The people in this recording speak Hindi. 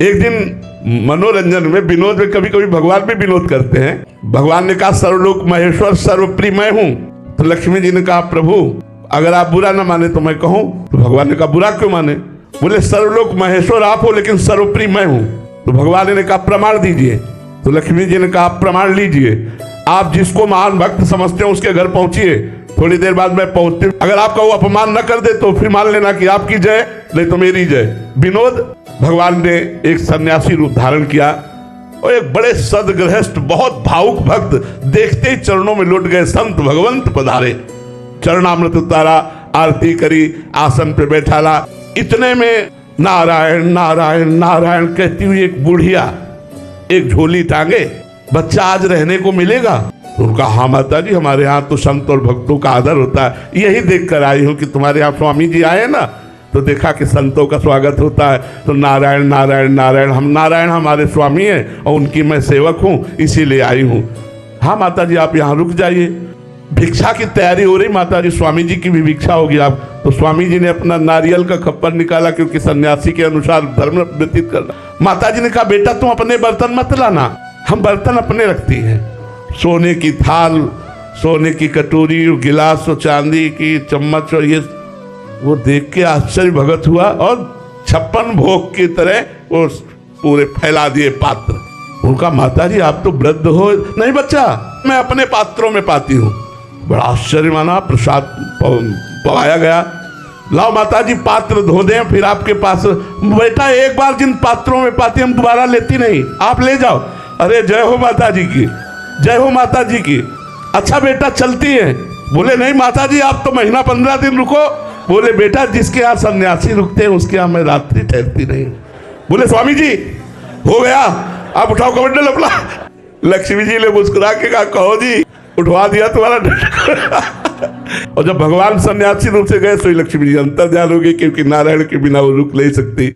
एक दिन मनोरंजन में, विनोद में कभी कभी भगवान भी विनोद करते हैं। भगवान ने कहा सर्वलोक महेश्वर सर्वप्रिय मैं हूं। तो लक्ष्मी जी ने कहा प्रभु अगर आप बुरा ना माने तो मैं कहूं। तो भगवान ने कहा बुरा क्यों माने? बोले सर्वलोक महेश्वर आप हो लेकिन सर्वप्रिय मैं हूं। तो भगवान ने कहा प्रमाण दीजिए। तो लक्ष्मी जी ने कहा प्रमाण लीजिए, आप जिसको महान भक्त समझते हैं उसके घर पहुंचिए, थोड़ी देर बाद मैं पहुंचती हूँ। अगर आपका वो अपमान न कर दे तो फिर मान लेना कि आपकी जय नहीं तो मेरी जय। विनोद। भगवान ने एक सन्यासी रूप धारण किया और एक बड़े सदगृहस्थ बहुत भावुक भक्त देखते ही चरणों में लौट गए। संत भगवंत पधारे, चरणामृत उतारा, आरती करी, आसन पे बैठाला। इतने में नारायण नारायण नारायण कहती हुई एक बुढ़िया एक झोली टांगे, बच्चा आज रहने को मिलेगा? उनका हाँ माता जी, हमारे यहाँ तो संत और भक्तों का आदर होता है, यही देख कर आई हूँ कि तुम्हारे यहाँ स्वामी जी आए ना तो देखा कि संतों का स्वागत होता है। तो नारायण नारायण नारायण, हम नारायण हमारे स्वामी हैं और उनकी मैं सेवक हूँ इसीलिए आई हूँ। हाँ माता जी आप यहाँ रुक जाइए, भिक्षा की तैयारी हो रही माता जी, स्वामी जी की भी भिक्षा होगी आप। तो स्वामी जी ने अपना नारियल का खप्पर निकाला क्योंकि सन्यासी के अनुसार धर्म व्यतीत करना। माता जी ने कहा बेटा तुम अपने बर्तन मत लाना, हम बर्तन अपने रखती हैं। सोने की थाल, सोने की कटोरी, गिलास और चांदी की चम्मच और ये, वो देख के आश्चर्य भगत हुआ और 56 भोग की तरह वो पूरे फैला दिए पात्र। उनका माता जी आप तो वृद्ध हो। नहीं बच्चा मैं अपने पात्रों में पाती हूँ। बड़ा आश्चर्य माना, प्रसाद पवाया गया। लाओ माता जी पात्र धो दें फिर आपके पास। बेटा एक बार जिन पात्रों में पाती हम दोबारा लेती नहीं, आप ले जाओ। अरे जय हो माता जी की, जय हो माता जी की। अच्छा बेटा चलती है? बोले नहीं माता जी आप तो महीना 15 दिन रुको। बोले बेटा जिसके यहाँ सन्यासी रुकते हैं उसके यहाँ मैं रात्रि ठहरती नहीं। बोले स्वामी जी हो गया, आप उठाओ कमंडल अपना। लक्ष्मी जी ने मुस्कुरा के कहा कहो जी उठवा दिया तुम्हारा। और जब भगवान सन्यासी रूप से गए तो लक्ष्मी जी अंतर्ध्यान हो गई क्योंकि नारायण के बिना वो रुक नहीं सकती।